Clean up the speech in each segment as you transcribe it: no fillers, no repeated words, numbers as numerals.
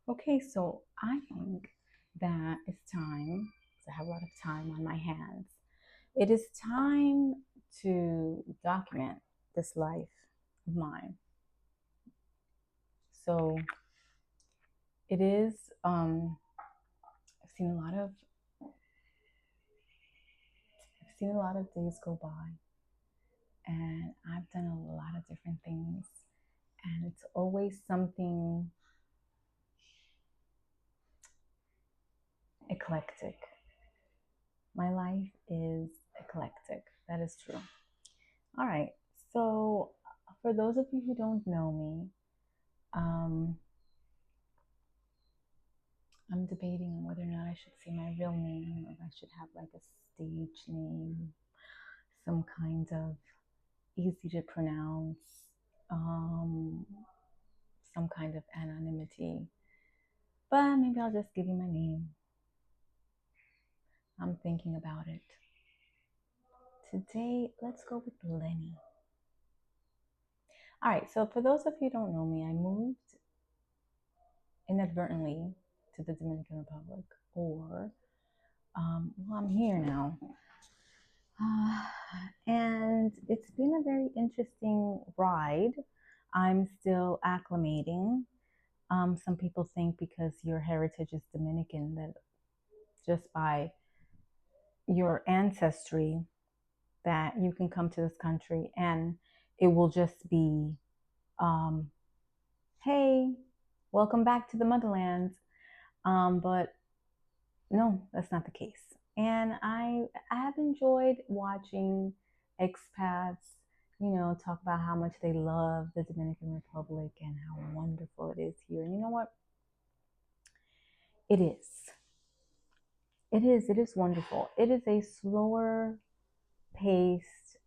Okay, so I think that it's time, 'cause I have a lot of time on my hands. It is time to document this life of mine. So it is, I've seen a lot of, I've seen a lot of days go by, and I've done a lot of different things, and it's always something eclectic. My life is eclectic. That is true. All right. So, for those of you who don't know me, um, I'm debating on whether or not I should say my real name or if I should have like a stage name, some kind of easy to pronounce, um, some kind of anonymity. But maybe I'll just give you my name. I'm thinking about it. Today, let's go with Lenny. All right. So, for those of you who don't know me, I moved inadvertently to the Dominican Republic, or well, I'm here now. Uh, and it's been a very interesting ride. I'm still acclimating. Some people think because your heritage is Dominican that just by your ancestry that you can come to this country and it will just be, um, hey, welcome back to the motherland. But no, that's not the case. And I have enjoyed watching expats, talk about how much they love the Dominican Republic and how wonderful it is here. And you know what? It is. It is. It is wonderful. It is a slower paced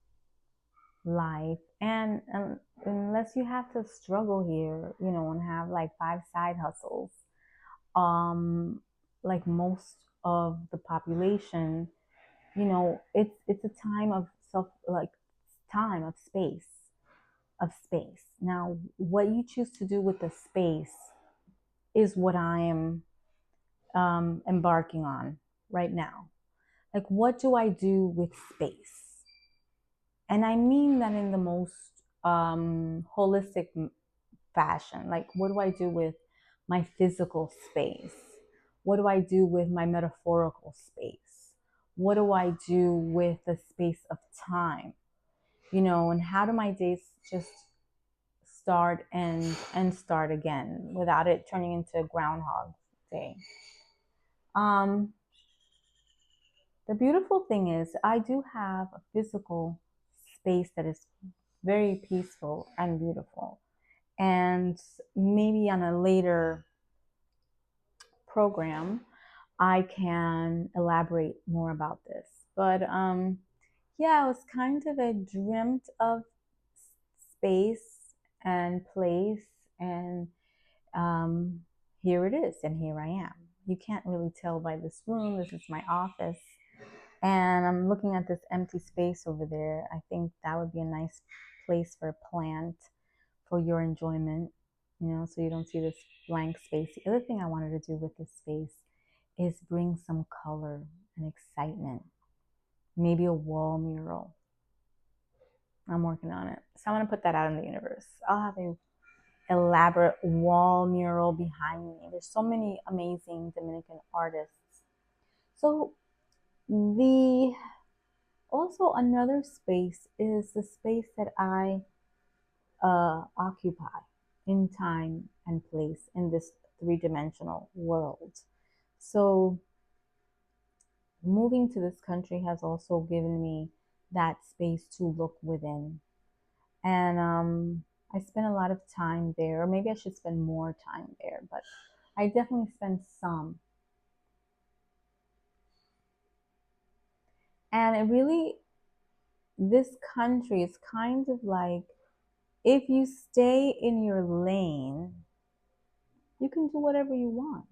life. And unless you have to struggle here, and have like five side hustles, um, like most of the population, it's a time of self, like time of space. Now what you choose to do with the space is what I am embarking on right now. Like, what do I do with space? And I mean that in the most holistic fashion. Like, what do I do with my physical space? What do I do with my metaphorical space? What do I do with the space of time? And how do my days just start and start again without it turning into a groundhog day? Um, the beautiful thing is I do have a physical space that is very peaceful and beautiful. And maybe on a later program, I can elaborate more about this. But yeah, it was kind of a dreamt of space and place, and um, here it is, and here I am. You can't really tell by this room. This is my office, and I'm looking at this empty space over there. I think that would be a nice place for a plant for your enjoyment, so you don't see this blank space. The other thing I wanted to do with this space is bring some color and excitement. Maybe a wall mural. I'm working on it. So I'm going to put that out in the universe. I'll have a elaborate wall mural behind me. There's so many amazing Dominican artists. So the also another space is the space that I occupy in time and place in this three-dimensional world. So moving to this country has also given me that space to look within. And I spend a lot of time there, or maybe I should spend more time there, but I definitely spend some. And it really, this country is kind of like if you stay in your lane, you can do whatever you want.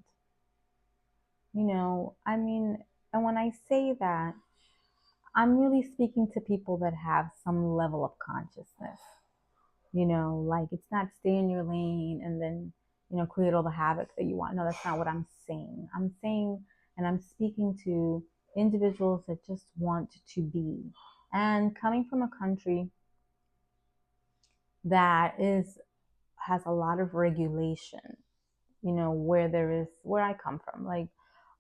I mean, and when I say that, I'm really speaking to people that have some level of consciousness. Like it's not stay in your lane and then, create all the havoc that you want. No, that's not what I'm saying. I'm saying, and I'm speaking to individuals that just want to be. And coming from a country that has a lot of regulation, where I come from. Like,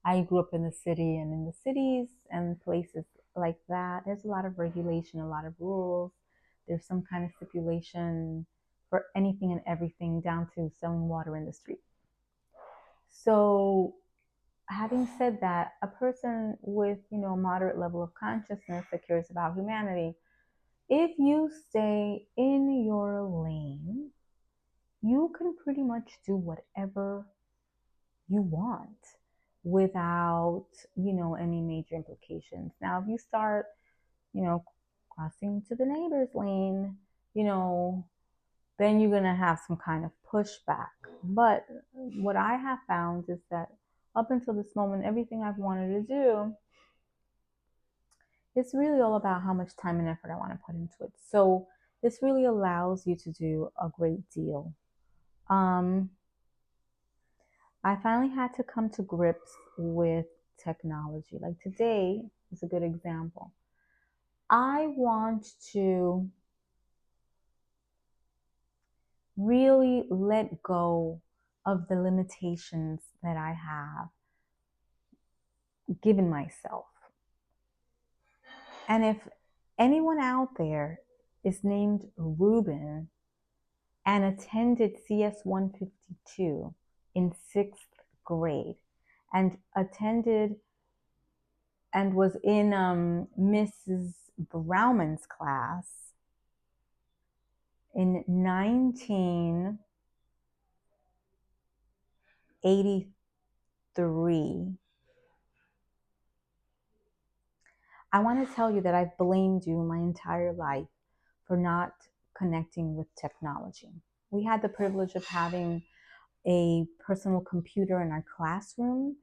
I grew up in the city, and in the cities and places like that, there's a lot of regulation, a lot of rules. There's some kind of stipulation for anything and everything, down to selling water in the street. So, having said that, a person with, a moderate level of consciousness that cares about humanity, if you stay in your lane, you can pretty much do whatever you want without, any major implications. Now, if you start, you know, crossing to the neighbor's lane, then you're going to have some kind of pushback. But what I have found is that up until this moment, everything I've wanted to do, it's really all about how much time and effort I want to put into it. So this really allows you to do a great deal. I finally had to come to grips with technology. Like, today is a good example. I want to really let go of the limitations that I have given myself. And if anyone out there is named Ruben and attended CS 152 in 6th grade and was in Mrs. Brauman's class in 1983, I want to tell you that I've blamed you my entire life for not connecting with technology. We had the privilege of having a personal computer in our classroom,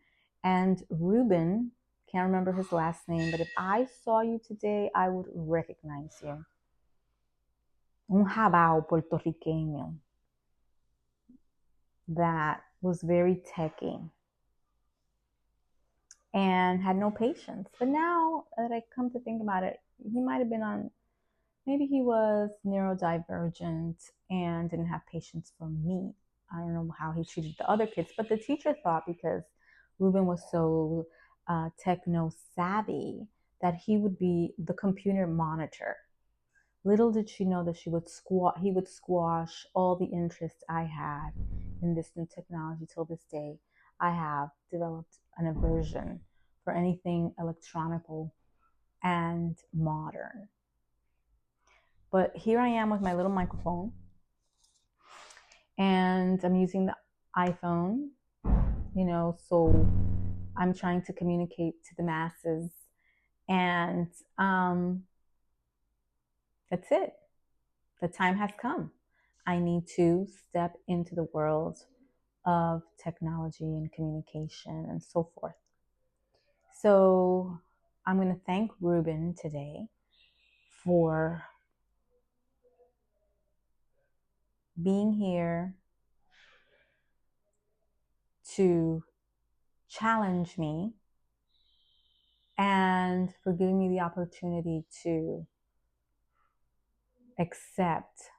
and Ruben, can't remember his last name, but if I saw you today, I would recognize you. Un jabao puertorriqueño that was very techy and had no patience. But now that I come to think about it, he might have been on, maybe he was neurodivergent and didn't have patience for me. I don't know how he treated the other kids, but the teacher thought because Ruben was so techno savvy that he would be the computer monitor. Little did she know that he would squash all the interest I had in this new technology. Till this day, I have developed an aversion for anything electronical and modern. But here I am with my little microphone, and I'm using the iPhone, so I'm trying to communicate to the masses, and that's it. The time has come. I need to step into the world of technology and communication and so forth. So I'm going to thank Ruben today for being here to challenge me and for giving me the opportunity to accept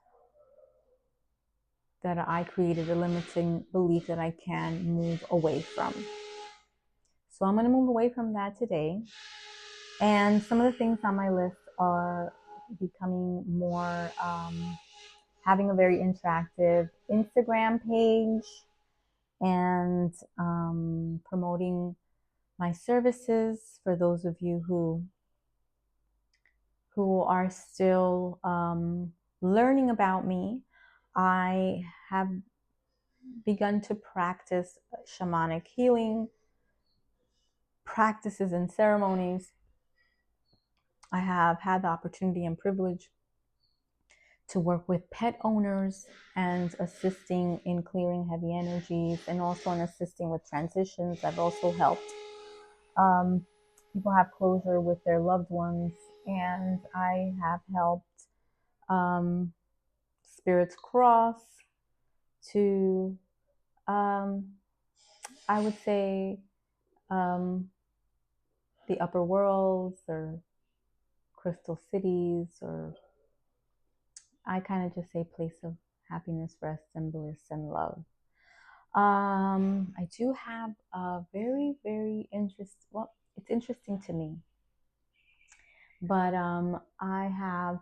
that I created a limiting belief that I can move away from. So I'm going to move away from that today. And some of the things on my list are becoming more, having a very interactive Instagram page and promoting my services for those of you who are still learning about me. I have begun to practice shamanic healing practices and ceremonies. I have had the opportunity and privilege to work with pet owners and assisting in clearing heavy energies, and also in assisting with transitions. I've also helped people have closure with their loved ones, and I have helped spirits cross to Um, I would say um, the upper worlds or crystal cities, or I kind of just say place of happiness, rest, and bliss and love. I do have a very, very well, it's interesting to me, but I have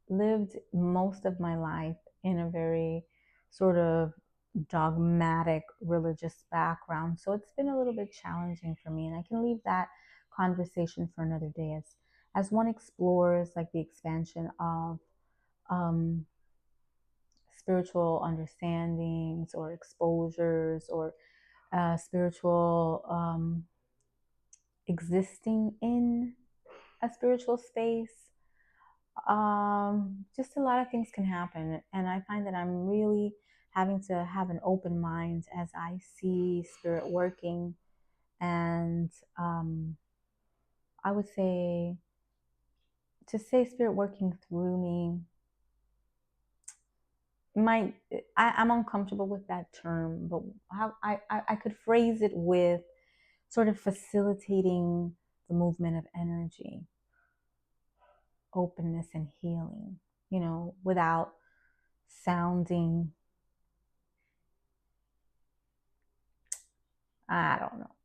lived most of my life in a very sort of dogmatic religious background. So it's been a little bit challenging for me, and I can leave that conversation for another day as one explores like the expansion of um, spiritual understandings or exposures or spiritual existing in a spiritual space. Just a lot of things can happen, and I find that I'm really having to have an open mind as I see spirit working. And I would say to say spirit working through me might I'm uncomfortable with that term, but how I could phrase it with sort of facilitating the movement of energy, openness, and healing, without sounding, I don't know.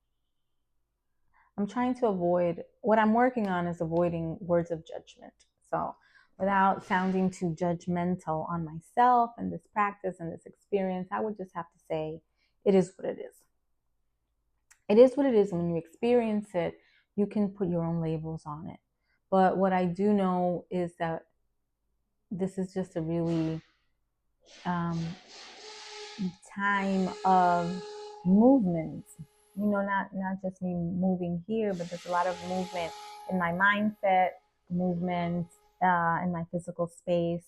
I'm trying to avoid, what I'm working on is avoiding words of judgment. So, without sounding too judgmental on myself and this practice and this experience, I would just have to say, it is what it is. It is what it is. And when you experience it, you can put your own labels on it. But what I do know is that this is just a really um, time of movement. Not just me moving here, but there's a lot of movement in my mindset, movement in my physical space,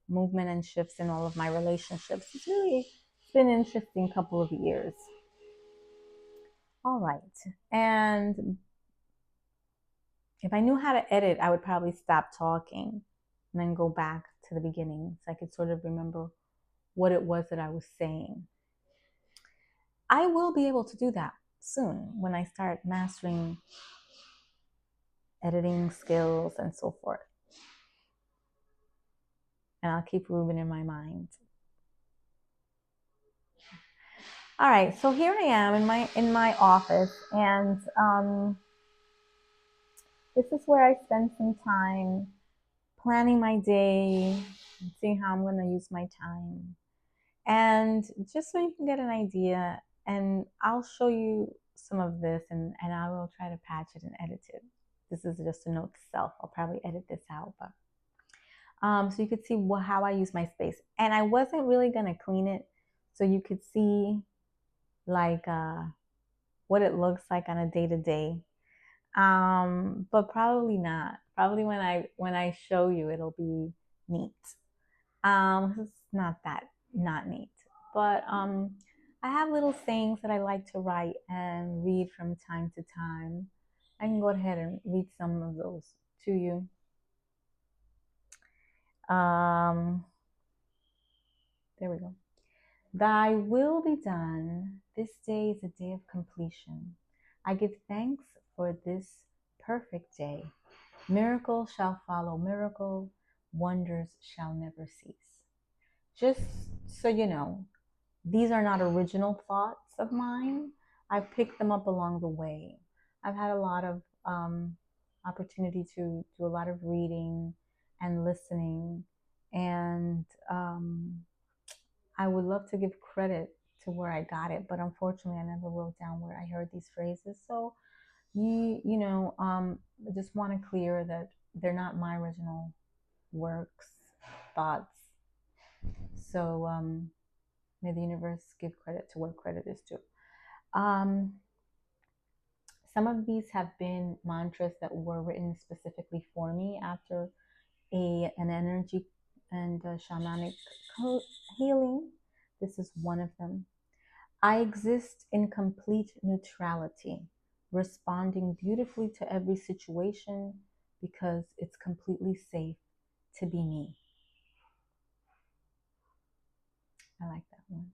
movement and shifts in all of my relationships. It's been an interesting couple of years. All right. And if I knew how to edit, I would probably stop talking and then go back to the beginning so I could sort of remember what it was that I was saying. I will be able to do that soon when I start mastering editing skills and so forth. And I'll keep Ruben in my mind. All right, so here I am in my office, and this is where I spend some time planning my day, seeing how I'm going to use my time. And just so you can get an idea, and I'll show you some of this, and I will try to patch it and edit it. This is just a note to self. I'll probably edit this out, but so you could see how I use my space. And I wasn't really gonna clean it, so you could see like what it looks like on a day to day. But probably not. Probably when I show you, it'll be neat. It's not that not neat, but I have little sayings that I like to write and read from time to time. I can go ahead and read some of those to you. There we go. Thy will be done. This day is a day of completion. I give thanks for this perfect day. Miracle shall follow miracle. Wonders shall never cease. Just so you know, these are not original thoughts of mine. I've picked them up along the way. I've had a lot of opportunity to do a lot of reading and listening, and I would love to give credit to where I got it, but unfortunately, I never wrote down where I heard these phrases. So, I just want to clear that they're not my original works, thoughts. So, may the universe give credit to where credit is due. Some of these have been mantras that were written specifically for me after an energy and a shamanic healing. This is one of them. I exist in complete neutrality, responding beautifully to every situation because it's completely safe to be me. I like that one.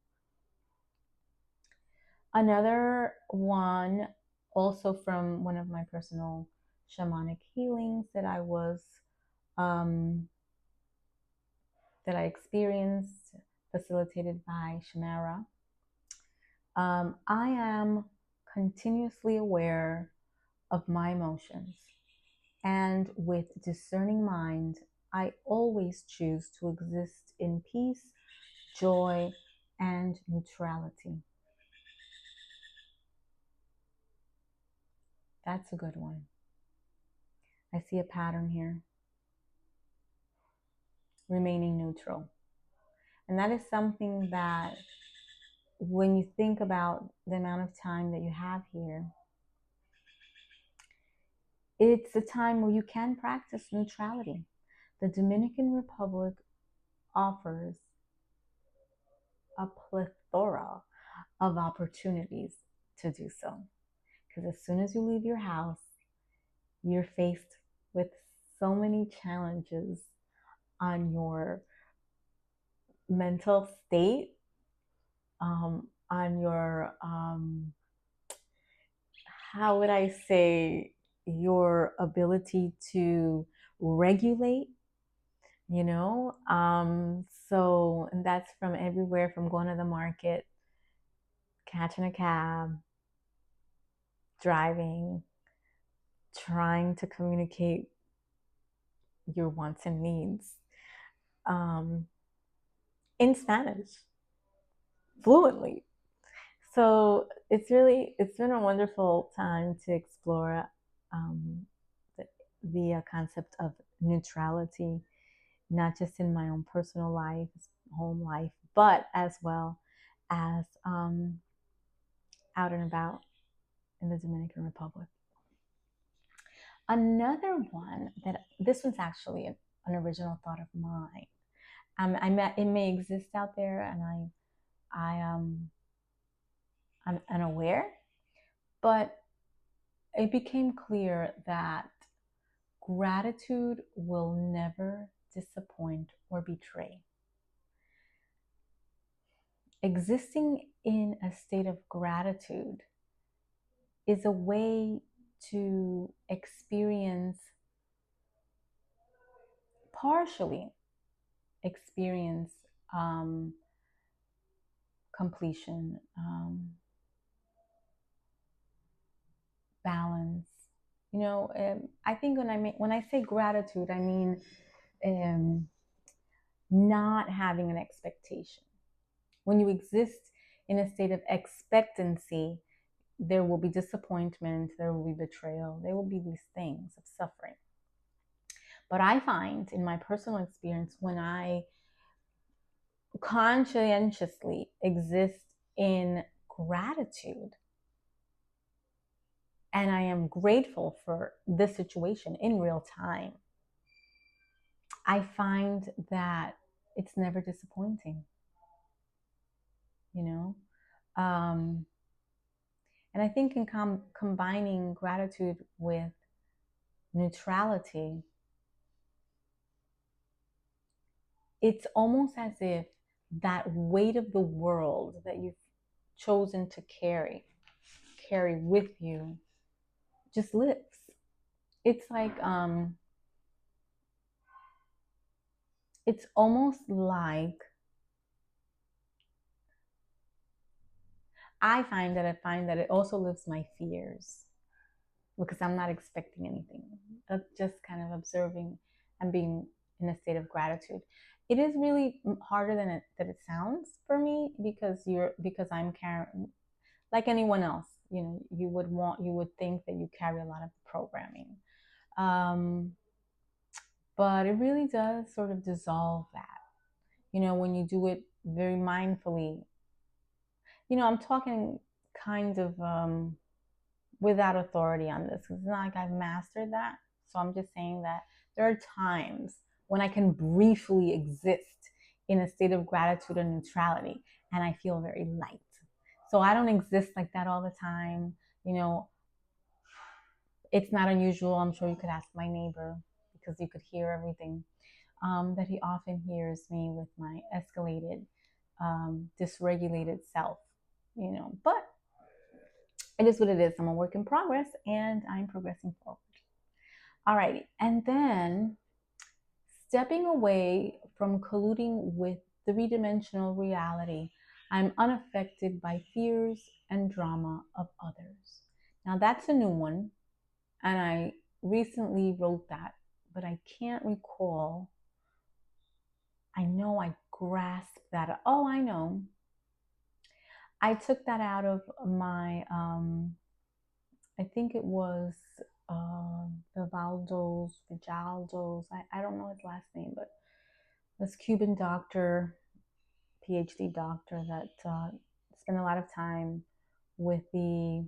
Another one, also from one of my personal shamanic healings um, that I experienced, facilitated by Shamara. I am continuously aware of my emotions, and with discerning mind, I always choose to exist in peace, joy, and neutrality. That's a good one. I see a pattern here. Remaining neutral. And that is something that, when you think about the amount of time that you have here, it's a time where you can practice neutrality. The Dominican Republic offers a plethora of opportunities to do so. Because as soon as you leave your house, you're faced with so many challenges on your mental state, on your, how would I say, your ability to regulate, you know? So, and that's from everywhere, from going to the market, catching a cab, driving, trying to communicate your wants and needs um, in Spanish fluently. So it's been a wonderful time to explore um, the concept of neutrality, not just in my own personal life, home life, but as well as out and about in the Dominican Republic. Another one, that this one's actually an original thought of mine. It may exist out there, and I'm unaware, but it became clear that gratitude will never disappoint or betray. Existing in a state of gratitude is a way to partially experience completion, balance. I think when I say gratitude, I mean um, not having an expectation. When you exist in a state of expectancy, there will be disappointment, there will be betrayal, there will be these things of suffering. But I find, in my personal experience, when I conscientiously exist in gratitude, and I am grateful for this situation in real time, I find that it's never disappointing, you know? Um, and I think in combining gratitude with neutrality, it's almost as if that weight of the world that you've chosen to carry with you, just lifts. It's like, it's almost like, I find that it also lifts my fears, because I'm not expecting anything. Just kind of observing and being in a state of gratitude. It is really harder than it sounds for me, because I'm carrying, like anyone else. You would think that you carry a lot of programming, um, but it really does sort of dissolve that. When you do it very mindfully. I'm talking kind of without authority on this, because it's not like I've mastered that. So I'm just saying that there are times when I can briefly exist in a state of gratitude and neutrality, and I feel very light. So I don't exist like that all the time. You know, it's not unusual. I'm sure you could ask my neighbor, because you could hear everything, that he often hears me with my escalated dysregulated self, But it is what it is. I'm a work in progress and I'm progressing forward. Alrighty. And then stepping away from colluding with three-dimensional reality, I'm unaffected by fears and drama of others. Now that's a new one, and I recently wrote that, but I can't recall. I know I grasped that. Oh, I know. I took that out of my, I think it was Vijaldo's, I don't know his last name, but this Cuban doctor, PhD doctor that spent a lot of time with the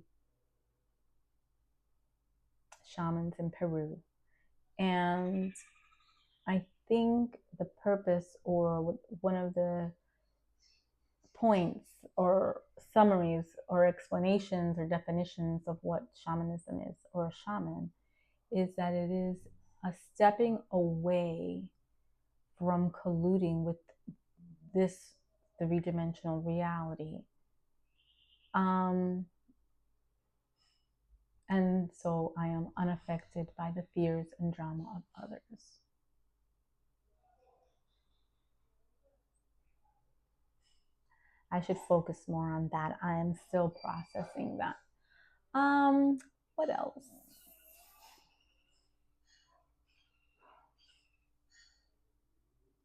shamans in Peru. And I think the purpose, or one of the points or summaries or explanations or definitions of what shamanism is, or a shaman, is that it is a stepping away from colluding with this three-dimensional reality. And so I am unaffected by the fears and drama of others. I should focus more on that. I am still processing that. What else?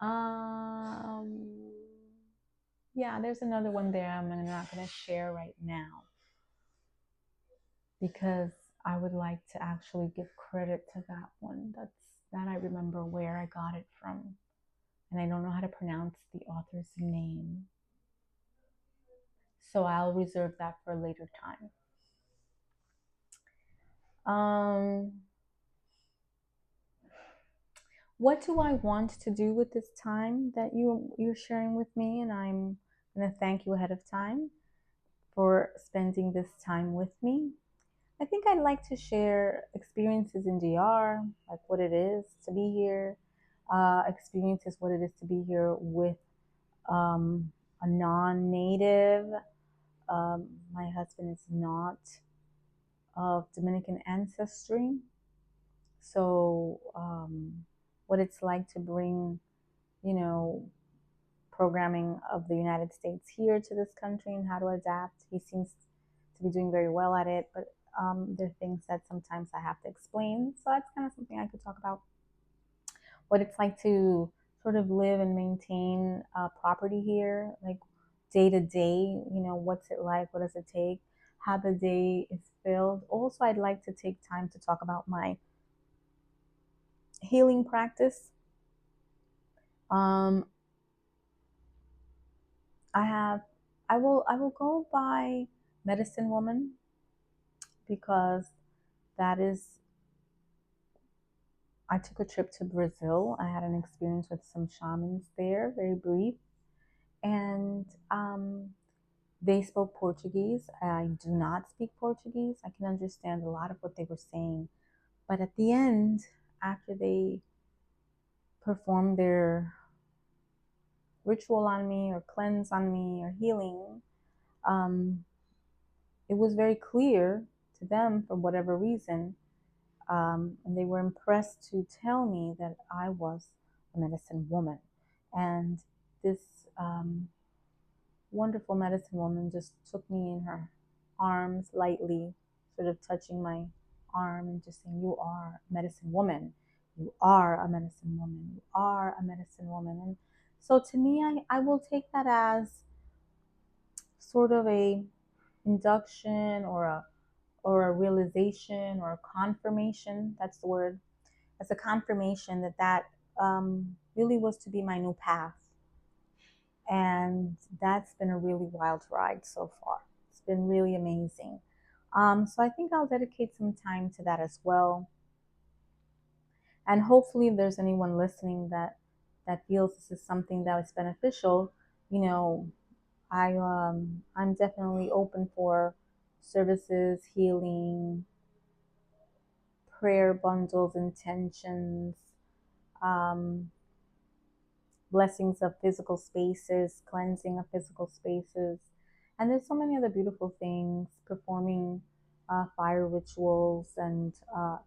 Um, yeah, there's another one there I'm not going to share right now because I would like to actually give credit to that one. That I remember where I got it from, and I don't know how to pronounce the author's name, so I'll reserve that for a later time. What do I want to do with this time that you're sharing with me? And I'm going to thank you ahead of time for spending this time with me. I think I'd like to share experiences in DR, like what it is to be here, experiences what it is to be here with a non-native. My husband is not of Dominican ancestry, so what it's like to bring, you know, programming of the United States here to this country and how to adapt. He seems to be doing very well at it, but there are things that sometimes I have to explain. So that's kind of something I could talk about. What it's like to sort of live and maintain property here, like day to day, what's it like? What does it take? How the day is filled. Also, I'd like to take time to talk about my healing practice. Um, I will go by medicine woman because that is, I took a trip to Brazil. I had an experience with some shamans there, very brief, and they spoke Portuguese. I do not speak Portuguese. I can understand a lot of what they were saying, but at the end, after they performed their ritual on me or cleanse on me or healing, um, it was very clear to them, for whatever reason, and they were impressed to tell me that I was a medicine woman. And this wonderful medicine woman just took me in her arms lightly, sort of touching my arm and just saying, "You are a medicine woman. You are a medicine woman. You are a medicine woman." And so to me, I will take that as sort of a induction or a realization or a confirmation. That's the word. As a confirmation that really was to be my new path. And that's been a really wild ride so far. It's been really amazing. So I think I'll dedicate some time to that as well. And hopefully, if there's anyone listening that feels this is something that is beneficial, you know, I'm definitely open for services, healing, prayer bundles, intentions, um, blessings of physical spaces, cleansing of physical spaces. And there's so many other beautiful things, performing fire rituals and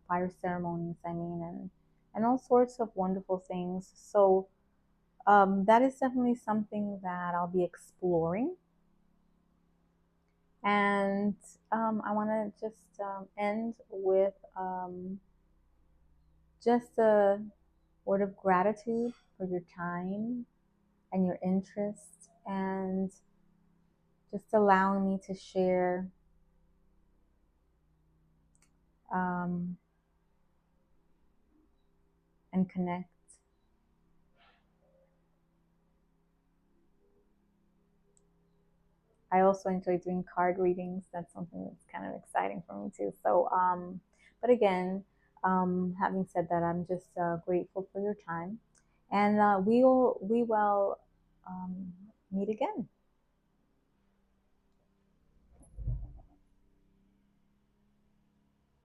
fire ceremonies, I mean, and all sorts of wonderful things. So that is definitely something that I'll be exploring. And I want to just end with just a word of gratitude for your time and your interest, and just allowing me to share um, and connect. I also enjoy doing card readings. That's something that's kind of exciting for me too. So, but again, having said that, I'm just grateful for your time, and we will um, meet again.